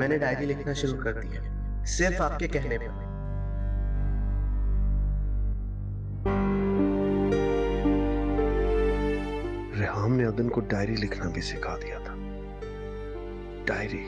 मैंने डायरी लिखना शुरू कर दी है, सिर्फ आपके कहने पर। रेहाम ने अदन को डायरी लिखना भी सिखा दिया था। डायरी।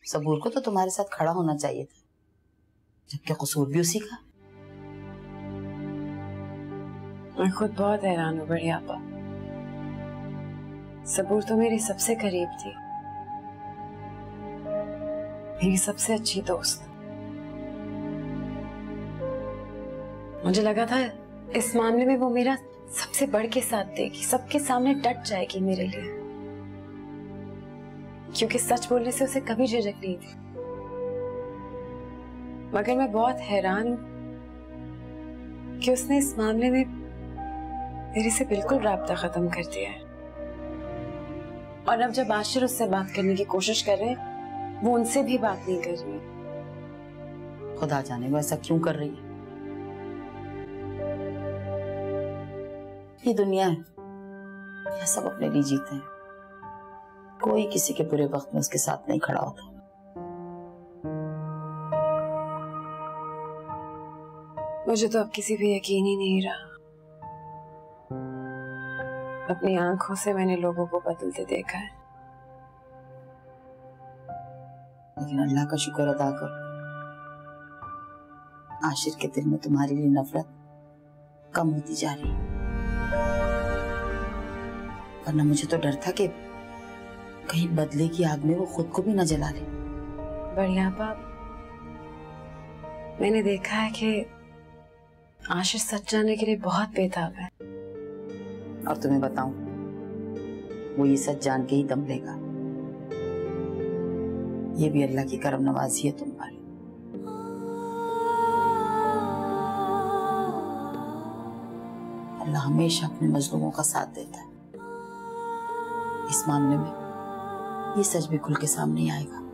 सबूर को तो तुम्हारे साथ खड़ा होना चाहिए था, जबकि कसूर भी उसी का। मैं खुद बहुत हैरान हूँ बड़ी आपा। सबूर तो मेरी सबसे करीब थी, मेरी सबसे अच्छी दोस्त। मुझे लगा था इस मामले में वो मेरा सबसे बढ़ के साथ देगी, सबके सामने डट जाएगी मेरे लिए, क्योंकि सच बोलने से उसे कभी झिझक नहीं थी। मगर मैं बहुत हैरान हूं कि उसने इस मामले में मेरे से बिल्कुल राब्ता खत्म कर दिया है। और अब जब आशिर उससे बात करने की कोशिश कर रहे हैं, वो उनसे भी बात नहीं कर रही। खुदा जाने वो ऐसा क्यों कर रही है। ये दुनिया है, यह सब अपने लिए जीते हैं, कोई किसी के बुरे वक्त में उसके साथ नहीं खड़ा होता। मुझे तो अब किसी भी यकीन ही नहीं रहा। अपनी आंखों से मैंने लोगों को बदलते देखा है। लेकिन अल्लाह का शुक्र अदा करो, आशिर के दिल में तुम्हारे लिए नफरत कम होती जा रही है। वरना मुझे तो डर था कि कहीं बदले की आग में वो खुद को भी न जला ले। बढ़िया बाप, मैंने देखा है कि आशिर सच जानने के लिए बहुत बेताब है। और तुम्हें बताऊं, वो ये सच जान के ही दम लेगा। ये भी अल्लाह की करम नवाजी है तुम पर। अल्लाह हमेशा अपने मजलूमों का साथ देता है। इस मामले में ये सच भी खुल के सामने आएगा।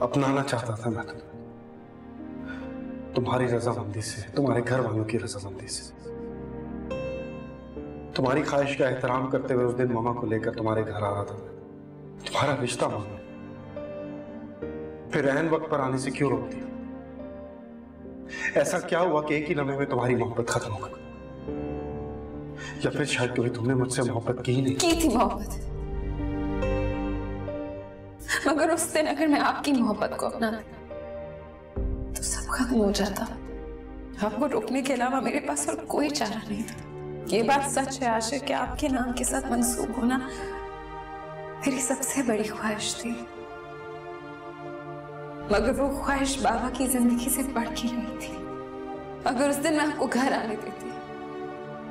अपनाना चाहता था मैं तुम्हारी रजामंदी से, तुम्हारे घर वालों की रजामंदी से। तुम्हारी ख्वाहिश का एहतराम करते हुए उस दिन मामा को लेकर तुम्हारे घर आ रहा था, तुम्हारा रिश्ता मांगा। फिर ऐन वक्त पर आने से क्यों रोक दिया? ऐसा क्या हुआ कि एक ही लम्हे में तुम्हारी मोहब्बत खत्म हो गई? या फिर शायद कभी तुमने मुझसे मोहब्बत की ही नहीं? की थी मोहब्बत, मगर उस दिन अगर मैं आपकी मोहब्बत को अपनाता तो सब खत्म हो जाता। आपको रोकने के अलावा मेरे पास और कोई चारा नहीं था। ये बात सच है आशिर कि आपके नाम के साथ मंसूब होना मेरी सबसे बड़ी ख्वाहिश थी, मगर वो ख्वाहिश बाबा की जिंदगी से बढ़ के नहीं थी। अगर उस दिन मैं आपको घर आने देती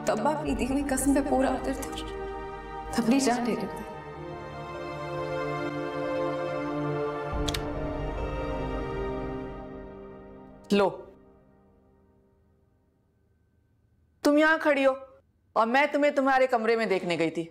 तब आप अपनी दी हुई कसम पे पूरा उतरते और अपनी जान ले लेते। लो, तुम यहां खड़ी हो और मैं तुम्हें तुम्हारे कमरे में देखने गई थी।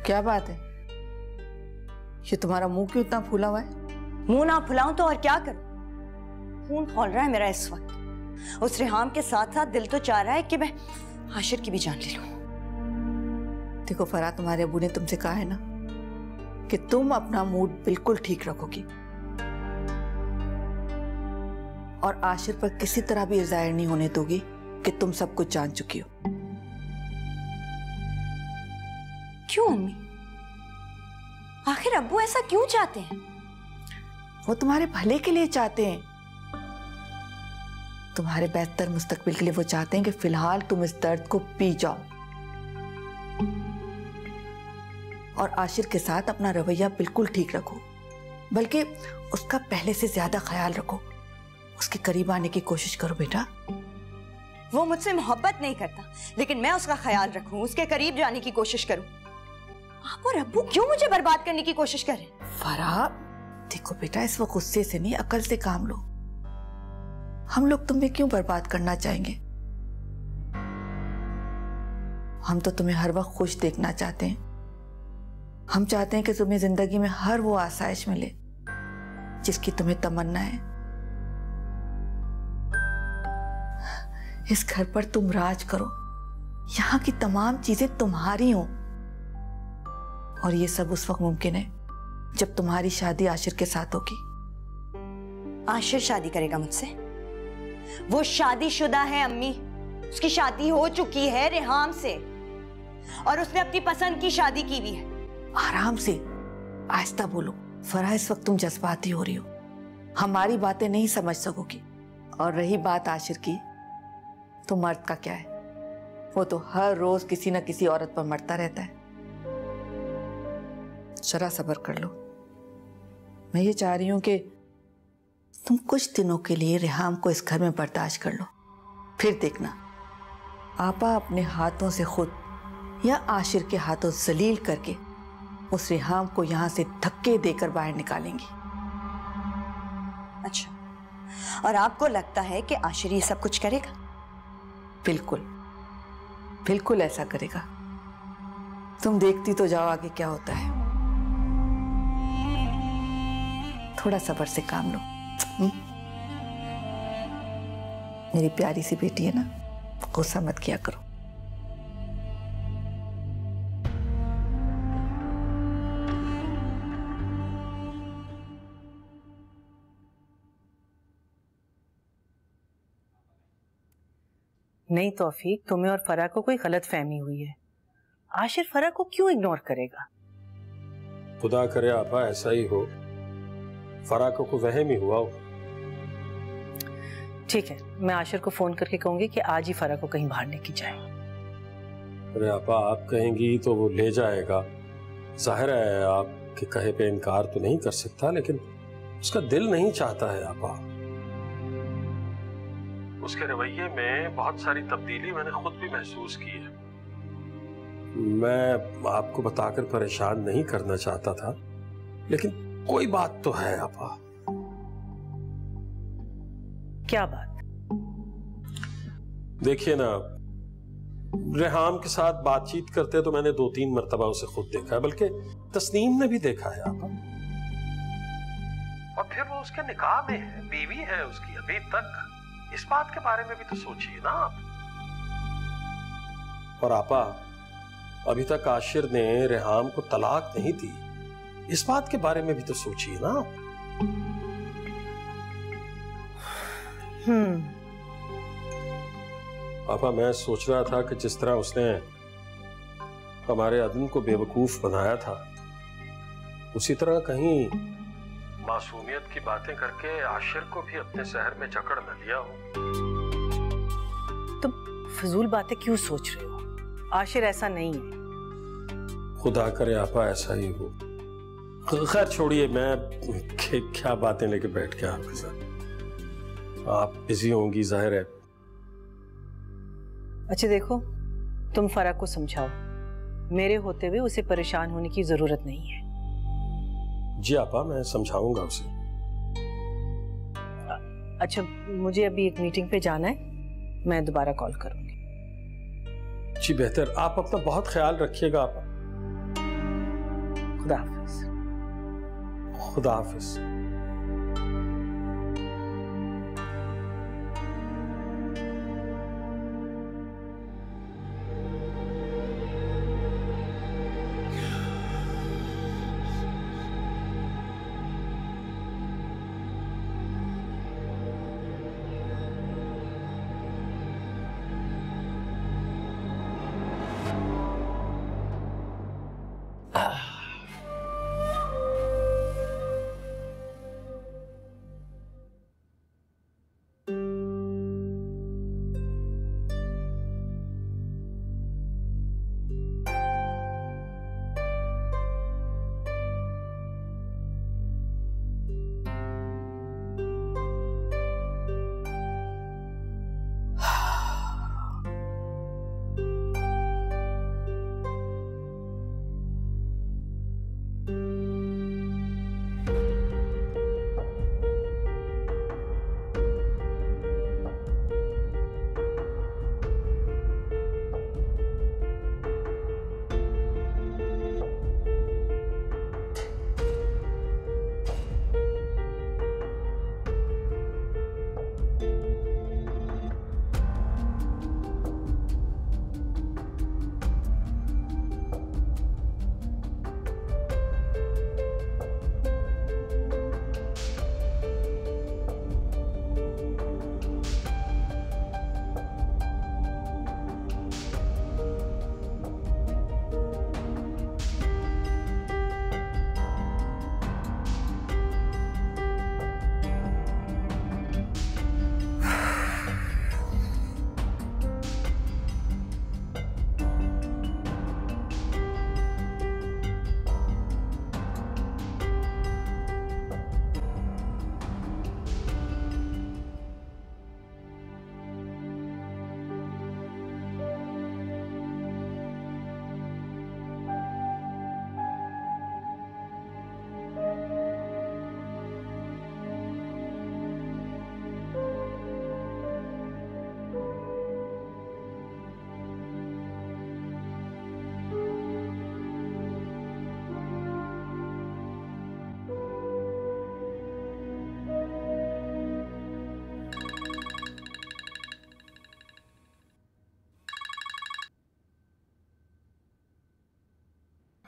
क्या बात है, ये तुम्हारा मुंह क्यों इतना फूला हुआ है? मुंह ना फुलाऊं तो और क्या करूं? खून खौल रहा है मेरा इस वक्त। उस रेहाम के साथ साथ दिल तो चाह रहा है कि मैं आशिर की भी जान ले लूं। देखो फरा, तुम्हारे अबू ने तुमसे कहा है ना कि तुम अपना मूड बिल्कुल ठीक रखोगी और आशिर पर किसी तरह भी ज़ाहिर नहीं होने दोगी कि तुम सब कुछ जान चुकी हो। क्यों अम्मी? आखिर अब्बू ऐसा क्यों चाहते हैं? वो तुम्हारे भले के लिए चाहते हैं, तुम्हारे बेहतर मुस्तकबिल के लिए। वो चाहते हैं कि फिलहाल तुम इस दर्द को पी जाओ और आशिर के साथ अपना रवैया बिल्कुल ठीक रखो, बल्कि उसका पहले से ज्यादा ख्याल रखो। उसके करीब आने की कोशिश करो बेटा। वो मुझसे मोहब्बत नहीं करता, लेकिन मैं उसका ख्याल रखूं, उसके करीब जाने की कोशिश करूं। आप और अब्बू क्यों मुझे बर्बाद करने की कोशिश कर रहे हैं? फराह, देखो बेटा, इस वक्त गुस्से से नहीं, अकल से काम लो। हम लोग तुम्हें क्यों बर्बाद करना चाहेंगे? हम तो तुम्हें हर वक्त खुश देखना चाहते हैं। हम चाहते हैं कि तुम्हें जिंदगी में हर वो आसाइश मिले जिसकी तुम्हें तमन्ना है। इस घर पर तुम राज करो, यहाँ की तमाम चीजें तुम्हारी हों, और ये सब उस वक्त मुमकिन है जब तुम्हारी शादी आशिर के साथ होगी। आशिर शादी करेगा मुझसे? वो शादीशुदा है अम्मी, उसकी शादी हो चुकी है रेहाम से, और उसने अपनी पसंद की शादी की भी है। आराम से, आहिस्ता बोलो। फराह, इस वक्त तुम जज्बाती हो रही हो, हमारी बातें नहीं समझ सकोगी। और रही बात आशिर की, तो मर्द का क्या है, वो तो हर रोज किसी न किसी औरत पर मरता रहता है। जरा सब्र कर लो। मैं ये चाह रही हूं कि तुम कुछ दिनों के लिए रेहाम को इस घर में बर्दाश्त कर लो, फिर देखना आपा अपने हाथों से खुद या आशिर के हाथों जलील करके उस रेहाम को यहां से धक्के देकर बाहर निकालेंगी। अच्छा, और आपको लगता है कि आशिर ये सब कुछ करेगा? बिल्कुल बिल्कुल ऐसा करेगा। तुम देखती तो जाओ आगे क्या होता है। थोड़ा सब्र से काम लो। मेरी प्यारी सी बेटी है ना, गुस्सा मत किया करो। नहीं तौफीक, तुम्हें और फराह को कोई गलत फहमी हुई है। आशिर फराह को क्यों इग्नोर करेगा? खुदा करे आपा ऐसा ही हो, फराह को कोई वहम ही हुआ हो। ठीक है, मैं आशिर को फोन करके कहूंगी कि आज ही फराह को कहीं बाहर लेके जाए। अरे आपा, आप कहेंगी तो वो ले जाएगा। जाहिर है आपके कहे पे इनकार तो नहीं कर सकता, लेकिन उसका दिल नहीं चाहता है आपा। उसके रवैये में बहुत सारी तब्दीली मैंने खुद भी महसूस की है। मैं आपको बताकर परेशान नहीं करना चाहता था, लेकिन कोई बात तो है आपा। क्या बात? देखिए ना, रेहाम के साथ बातचीत करते तो मैंने 2-3 मर्तबा उसे खुद देखा है, बल्कि तस्नीम ने भी देखा है आपा। और फिर वो उसके निकाह में है, बीवी है उसकी अभी तक। इस बात के बारे में भी तो सोचिए ना आप। और आपा, अभी तक आशिर ने रेहाम को तलाक नहीं दी, इस बात के बारे में भी तो सोचिए ना आप। आपा, मैं सोच रहा था कि जिस तरह उसने हमारे अदन को बेवकूफ बनाया था, उसी तरह कहीं मासूमियत की बातें करके आशिर को भी अपने शहर में जकड़ न लिया हो। तुम फजूल बातें क्यों सोच रहे हो? आशिर ऐसा नहीं है। खुदा करे आपा ऐसा ही हो। खैर छोड़िए, मैं क्या बातें लेके बैठ गया आपके साथ। आप बिजी होंगी जाहिर है। अच्छा देखो, तुम फराह को समझाओ, मेरे होते हुए उसे परेशान होने की जरूरत नहीं है। जी आपा, मैं समझाऊंगा उसे। अच्छा, मुझे अभी एक मीटिंग पे जाना है, मैं दोबारा कॉल करूंगी। जी बेहतर, आप अपना बहुत ख्याल रखिएगा आपा। खुदा हाफिज। खुदा हाफिज।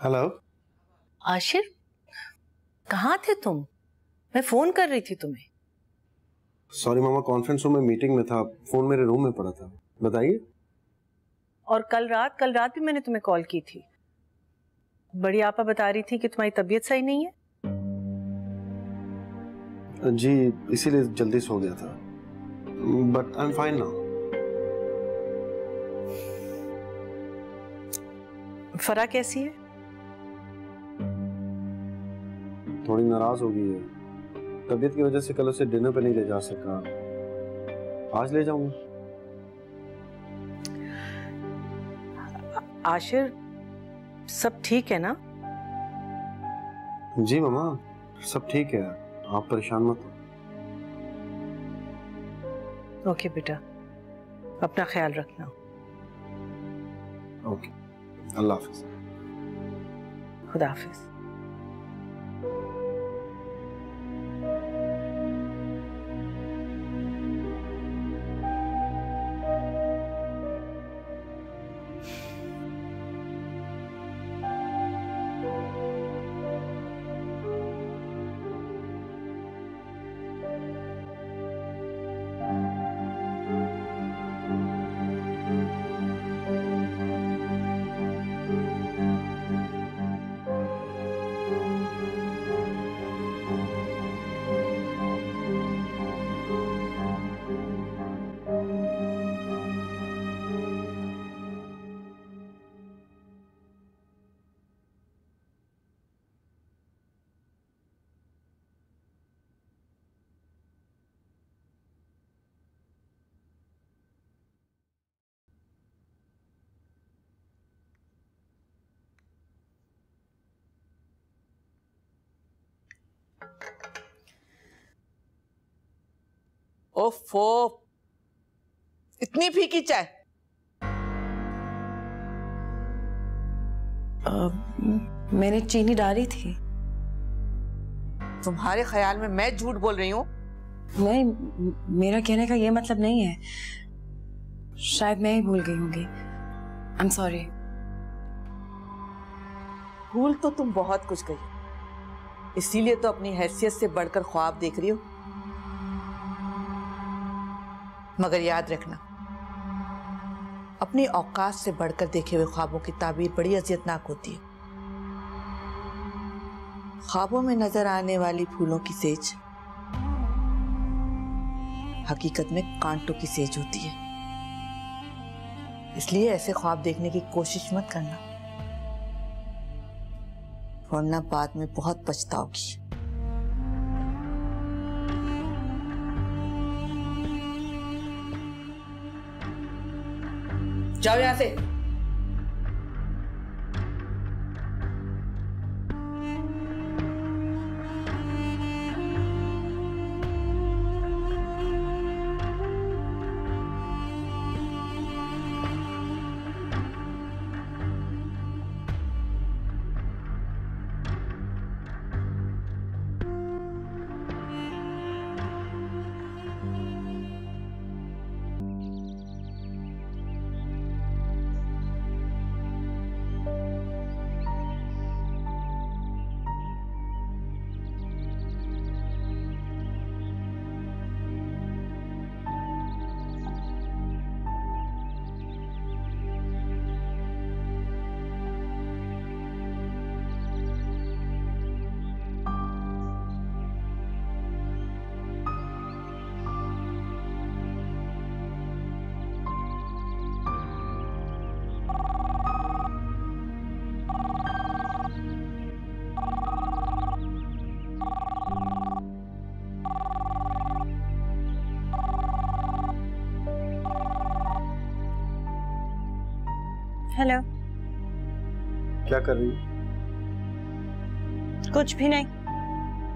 हेलो आशिर, कहाँ थे तुम? मैं फोन कर रही थी तुम्हें। सॉरी मामा, कॉन्फ्रेंस रूम में मीटिंग में था, फोन मेरे रूम में पड़ा था। बताइए। और कल रात भी मैंने तुम्हें कॉल की थी। बड़ी आपा बता रही थी कि तुम्हारी तबीयत सही नहीं है। जी, इसीलिए जल्दी सो गया था, but I am fine now. फरा कैसी है? थोड़ी नाराज हो गई है। तबीयत की वजह से कल उसे डिनर पे नहीं ले जा सका, आज ले जाऊंगा। आशिर, सब ठीक है ना? जी मामा, सब ठीक है, आप परेशान मत हो। ओके बेटा, अपना ख्याल रखना। ओके, अल्लाह हाफिज। खुदा हाफिज। ओफो, इतनी फीकी चाय? मैंने चीनी डाली थी। तुम्हारे ख्याल में मैं झूठ बोल रही हूँ? नहीं, मेरा कहने का ये मतलब नहीं है। शायद मैं ही भूल गई होंगी। I am sorry. भूल तो तुम बहुत कुछ गई, इसीलिए तो अपनी हैसियत से बढ़कर ख्वाब देख रही हो। मगर याद रखना, अपनी औकात से बढ़कर देखे हुए ख्वाबों की ताबीर बड़ी अजियतनाक होती है। ख्वाबों में नजर आने वाली फूलों की सेज हकीकत में कांटों की सेज होती है। इसलिए ऐसे ख्वाब देखने की कोशिश मत करना, वरना बाद में बहुत पछताओगी। जाओ यहां से। हेलो। क्या कर रही हो? कुछ भी नहीं,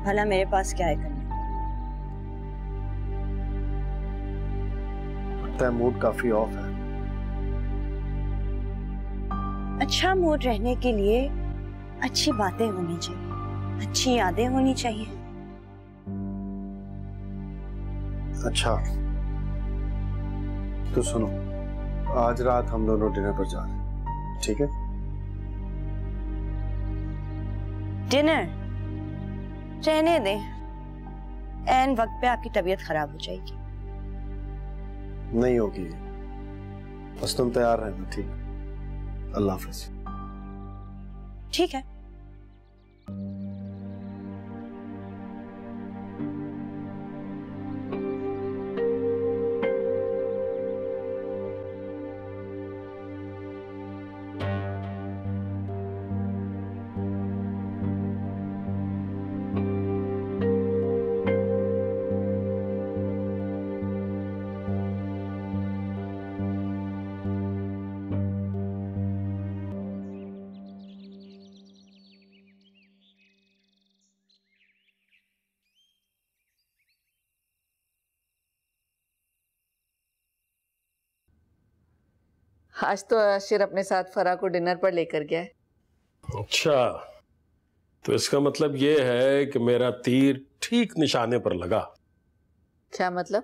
भला मेरे पास क्या है करने। लगता है मूड काफी ऑफ है। अच्छा मूड रहने के लिए अच्छी बातें होनी चाहिए, अच्छी यादें होनी चाहिए। अच्छा तो सुनो, आज रात हम दोनों डिनर पर जा रहे हैं, ठीक है? डिनर रहने दें, ऐन वक्त पे आपकी तबीयत खराब हो जाएगी। नहीं होगी, बस तुम तैयार रहना। ठीक, अल्लाह हाफिज। ठीक है। आज तो आशिर अपने साथ फराह को डिनर पर लेकर गया है। अच्छा, तो इसका मतलब ये है कि मेरा तीर ठीक निशाने पर लगा। क्या मतलब?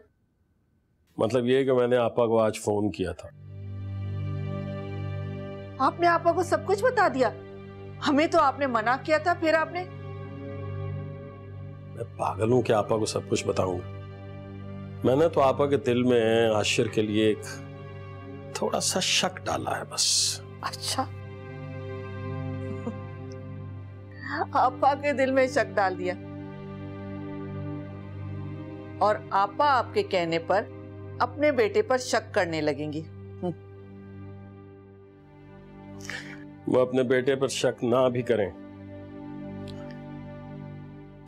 मतलब ये कि मैंने आपा को आज फोन किया था। आपने आपा को सब कुछ बता दिया? हमें तो आपने मना किया था, फिर आपने? मैं पागल हूं कि आपा को सब कुछ बताऊंगा। मैंने तो आपा के दिल में आशिर के लिए एक थोड़ा सा शक डाला है बस। अच्छा, आपा के दिल में शक डाल दिया, और आपा आपके कहने पर अपने बेटे पर शक करने लगेंगी। वो अपने बेटे पर शक ना भी करें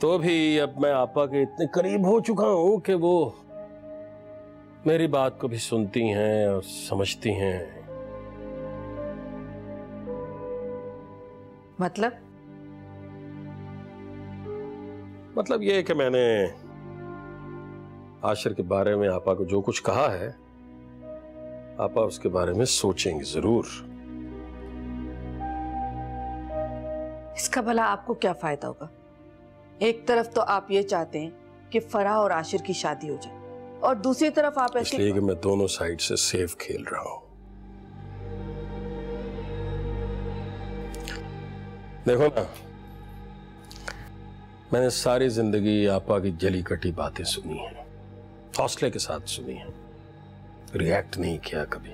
तो भी अब मैं आपा के इतने करीब हो चुका हूं कि वो मेरी बात को भी सुनती हैं और समझती हैं। मतलब ये कि मैंने आशिर के बारे में आपा को जो कुछ कहा है, आपा उसके बारे में सोचेंगे जरूर। इसका भला आपको क्या फायदा होगा? एक तरफ तो आप ये चाहते हैं कि फराह और आशिर की शादी हो जाए, और दूसरी तरफ आप ऐसे, इसलिए कि मैं दोनों साइड से सेफ खेल रहा हूं। देखो ना, मैंने सारी जिंदगी आपा की जली कटी बातें सुनी हैं, हौसले के साथ सुनी हैं, रिएक्ट नहीं किया कभी।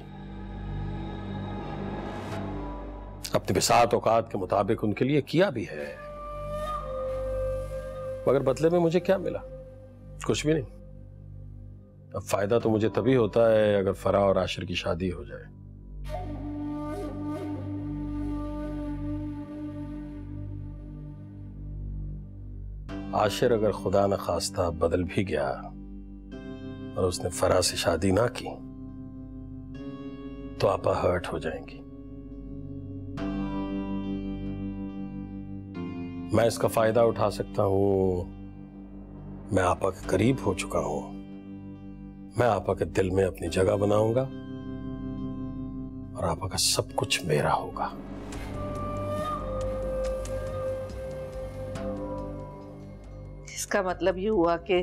अपने बिसात औकात के मुताबिक उनके लिए किया भी है, मगर बदले में मुझे क्या मिला? कुछ भी नहीं। अब फायदा तो मुझे तभी होता है अगर फराह और आशिर की शादी हो जाए। आशिर अगर खुदा न खास्ता बदल भी गया और उसने फराह से शादी ना की तो आपा हर्ट हो जाएंगी। मैं इसका फायदा उठा सकता हूं। मैं आपा के करीब हो चुका हूं। मैं आपा के दिल में अपनी जगह बनाऊंगा और आपा का सब कुछ मेरा होगा। इसका मतलब ये हुआ कि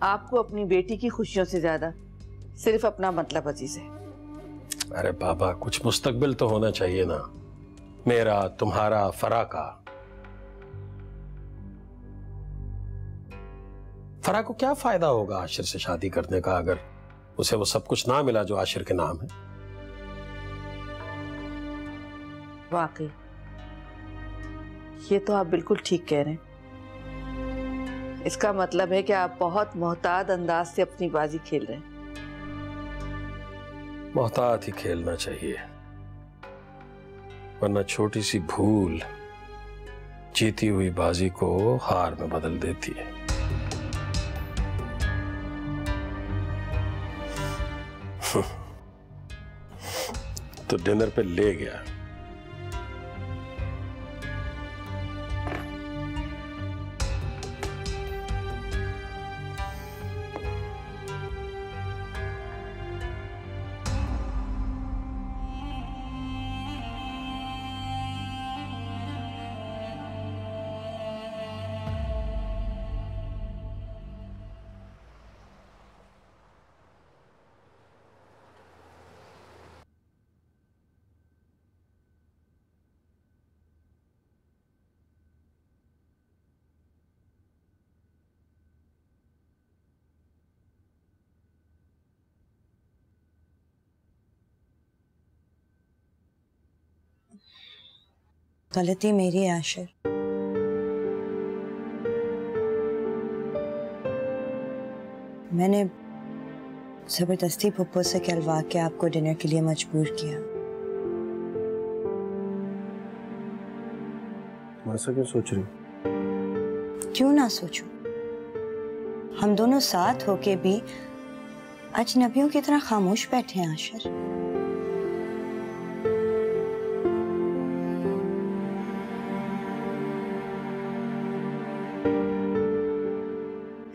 आपको अपनी बेटी की खुशियों से ज्यादा सिर्फ अपना मतलब अजीज है। अरे बाबा, कुछ मुस्तकबिल तो होना चाहिए ना, मेरा, तुम्हारा, फराह का। फराह को क्या फायदा होगा आशिर से शादी करने का अगर उसे वो सब कुछ ना मिला जो आशिर के नाम है? वाकई ये तो आप बिल्कुल ठीक कह रहे हैं। इसका मतलब है कि आप बहुत मोहतात अंदाज से अपनी बाजी खेल रहे हैं। मोहतात ही खेलना चाहिए, वरना छोटी सी भूल जीती हुई बाजी को हार में बदल देती है। तो डिनर पे ले गया। गलती मेरी है आशिर। मैंने जबरदस्ती पप्पू से कहलवा के आपको डिनर के लिए मजबूर किया। ऐसा क्यों सोच रही? क्यों ना सोचूं? हम दोनों साथ होके भी अजनबियों की तरह खामोश बैठे हैं आशिर।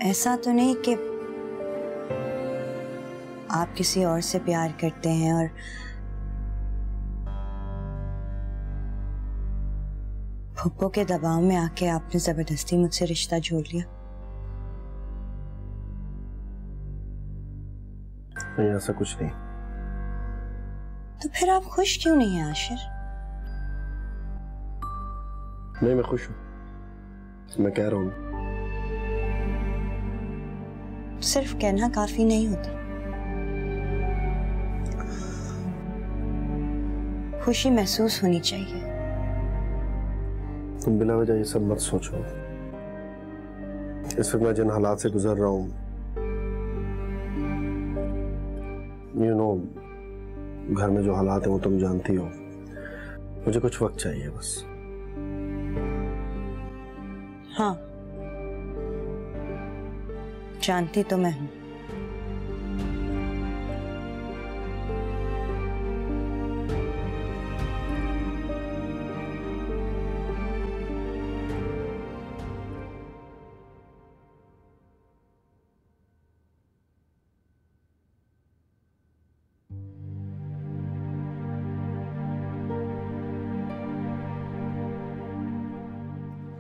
ऐसा तो नहीं कि आप किसी और से प्यार करते हैं और फुप्पो के दबाव में आके आपने जबरदस्ती मुझसे रिश्ता जोड़ लिया। नहीं, ऐसा कुछ नहीं। तो फिर आप खुश क्यों नहीं हैं आशिर? नहीं, मैं खुश हूं। मैं कह रहा हूं। सिर्फ कहना काफी नहीं होता। खुशी महसूस होनी चाहिए। तुम बिना वजह ये सब मत सोचो। इस वक्त मैं जिन हालात से गुजर रहा हूं, घर में जो हालात हैं वो तुम जानती हो। मुझे कुछ वक्त चाहिए बस। हाँ, जानती तो मैं हूं।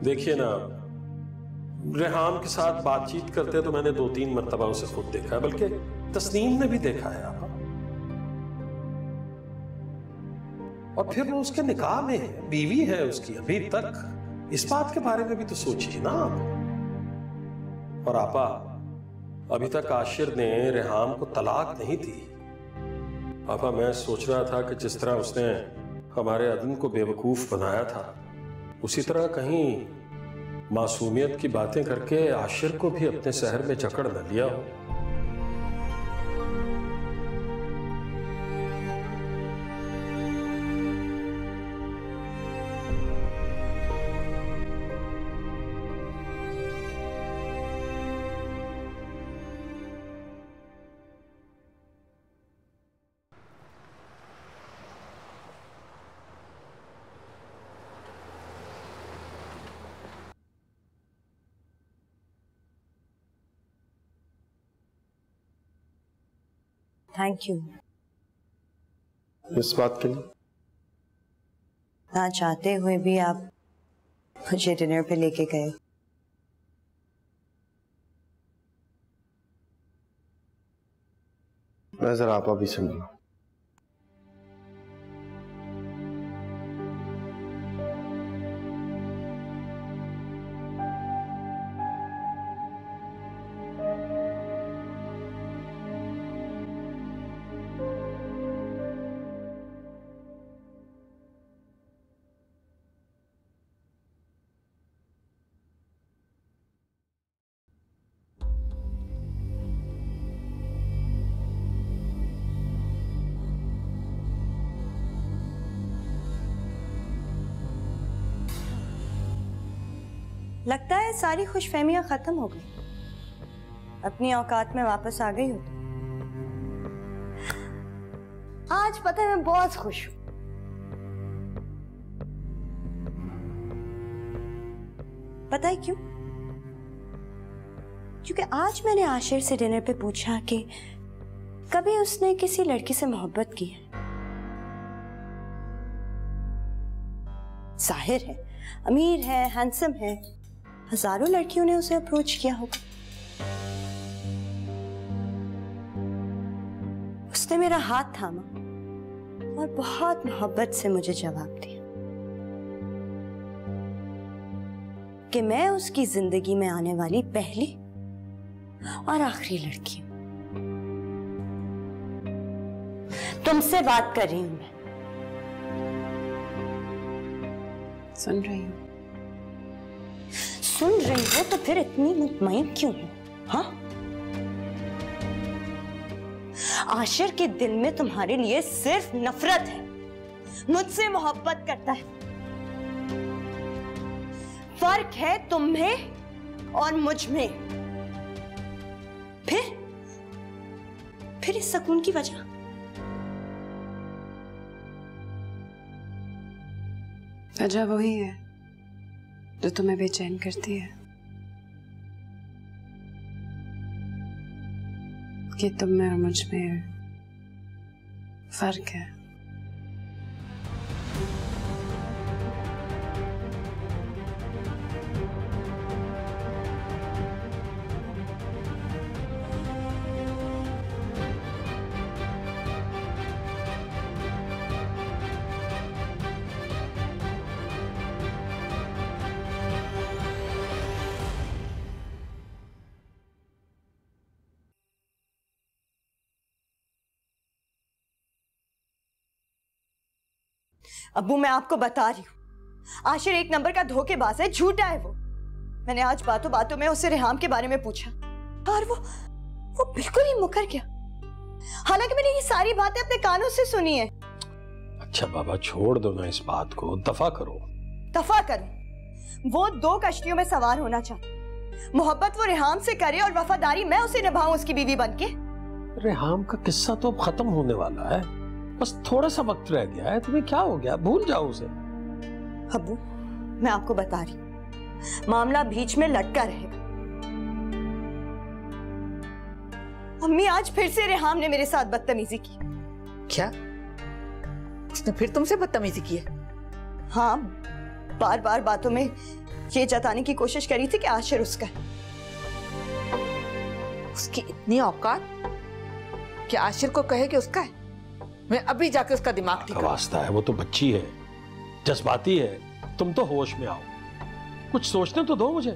देखिए ना, रेहाम के साथ बातचीत करते तो मैंने 2-3 मर्तबा उसे खुद देखा है, बल्कि तस्नीम ने भी देखा है आप। और फिर वो उसके निकाह में है, बीवी है उसकी अभी तक। इस बात के बारे में भी तो सोचिए ना आप। और आपा, अभी तक आशिर ने रेहाम को तलाक नहीं दी। आपा, मैं सोच रहा था कि जिस तरह उसने हमारे अदन को बेवकूफ बनाया था, उसी तरह कहीं मासूमियत की बातें करके आशिर को भी अपने शहर में जकड़ न लिया हो। Thank you. इस बात के लिए? ना चाहते हुए भी आप मुझे डिनर पे लेके गए। मैं जरा आपा भी सुन लूं। लगता है सारी खुशफहमियां खत्म हो गई, अपनी औकात में वापस आ गई हो। आज पता है मैं बहुत खुश हूं। पता है क्यों? क्योंकि आज मैंने आशिर से डिनर पे पूछा कि कभी उसने किसी लड़की से मोहब्बत की है। जाहिर है, अमीर है, हैंडसम है, हजारों लड़कियों ने उसे अप्रोच किया होगा। उसने मेरा हाथ थामा और बहुत मोहब्बत से मुझे जवाब दिया कि मैं उसकी जिंदगी में आने वाली पहली और आखिरी लड़की हूं। तुमसे बात कर रही हूं मैं। सुन रही हूँ। सुन रही हो तो फिर इतनी मुतमईन क्यों हो? हाँ, आशिर के दिल में तुम्हारे लिए सिर्फ नफरत है, मुझसे मोहब्बत करता है। फर्क है तुम्हें और मुझ में। फिर इस सुकून की वजह? वजह वही है जो तुम्हें बेचैन करती है कि तुम में और मुझ में फर्क है। अब्बू, मैं आपको बता रही हूँ, आशिर एक नंबर का धोखेबाज है, झूठा है वो। मैंने आज बातों बातों में उससे रिहाम के बारे में पूछा और वो बिल्कुल ही मुकर गया। हालांकि मैंने ये सारी बातें अपने कानों से सुनी है। अच्छा बाबा, छोड़ दो ना इस बात को, दफा करो। दफा करो? वो 2 कश्तियों में सवार होना चाहता। मोहब्बत वो रिहाम से करे और वफादारी मैं उसे निभाऊं उसकी बीवी बनके। रेहाम का किस्सा तो अब खत्म होने वाला है, बस थोड़ा सा वक्त रह गया है। तुम्हें क्या हो गया? भूल जाओ उसे। अब्बू, मैं आपको बता रही हूँ, मामला बीच में लटका रहेगा। अम्मी, आज फिर से रेहाम ने मेरे साथ बदतमीजी की। क्या? उसने फिर तुमसे बदतमीजी की है? हाँ, बार बार बातों में ये जताने की कोशिश करी थी कि आशिर उसका है। उसकी इतनी औकात कि आशिर को कहे कि उसका है? मैं अभी जाके उसका दिमाग ठीक करूं। वास्ता है, वो तो बच्ची है, जज्बाती है। तुम तो होश में आओ, कुछ सोचने तो दो मुझे।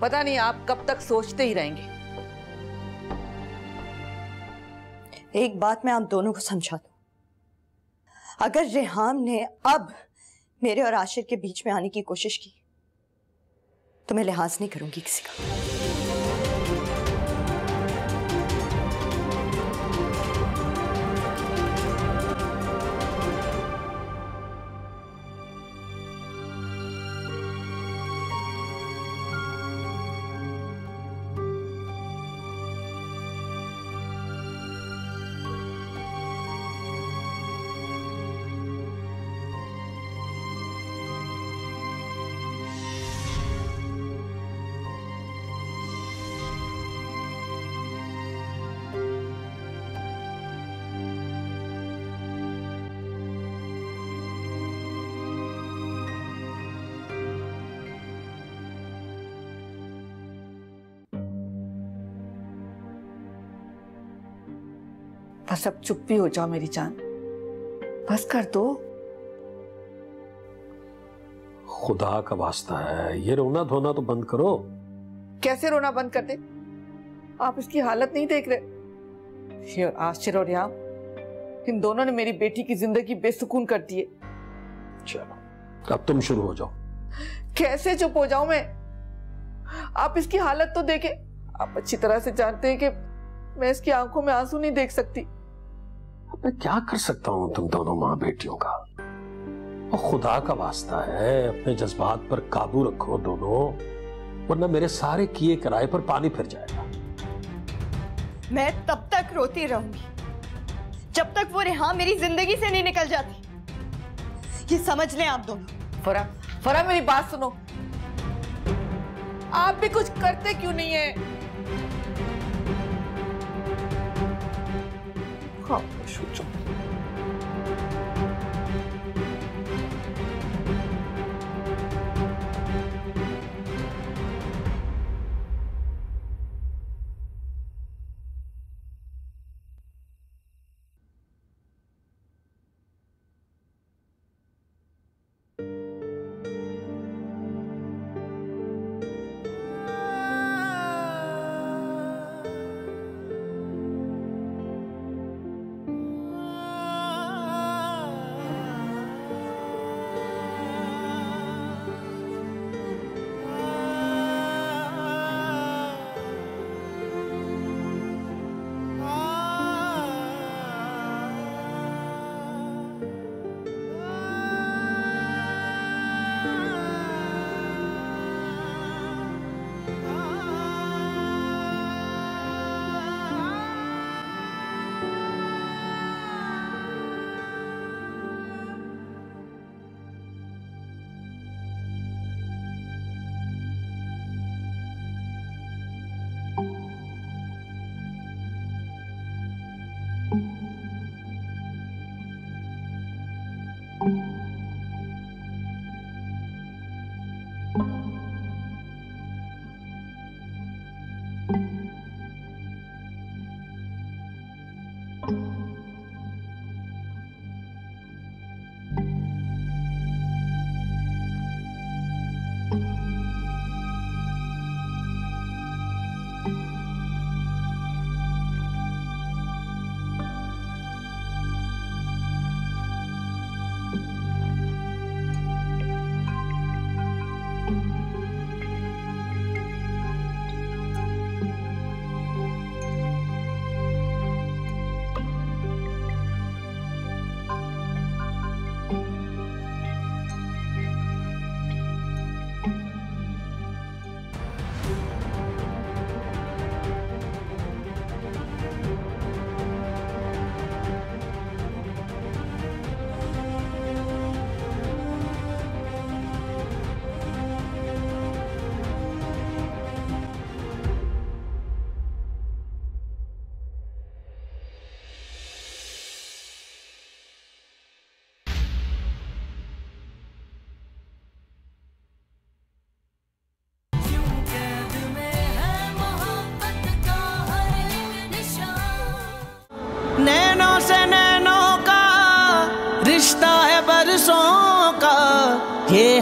पता नहीं आप कब तक सोचते ही रहेंगे। एक बात मैं आप दोनों को समझा दूं, अगर रेहाम ने अब मेरे और आशिर के बीच में आने की कोशिश की तो मैं लिहाज नहीं करूंगी किसी का। बस अब चुप भी हो जाओ मेरी जान, बस कर दो। खुदा का वास्ता है, ये रोना धोना तो बंद करो। कैसे रोना बंद कर दे? आप इसकी हालत नहीं देख रहे? ये आशिर और रिहाम, इन दोनों ने मेरी बेटी की जिंदगी बेसुकून कर दी है। चलो अब तुम शुरू हो जाओ। कैसे चुप हो जाऊं मैं? आप इसकी हालत तो देखें। आप अच्छी तरह से जानते हैं कि मैं इसकी आंखों में आंसू नहीं देख सकती। अब मैं क्या कर सकता हूं तुम दोनों मां बेटियों का? और खुदा का वास्ता है, अपने जज्बात पर काबू रखो दोनों, वरना मेरे सारे किए किराए पर पानी फिर जाएगा। मैं तब तक रोती रहूंगी जब तक वो रेहाम मेरी जिंदगी से नहीं निकल जाती। ये समझ लें आप दोनों। फरा मेरी बात सुनो, आप भी कुछ करते क्यों नहीं है? हाँ, सोचो।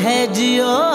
है जियो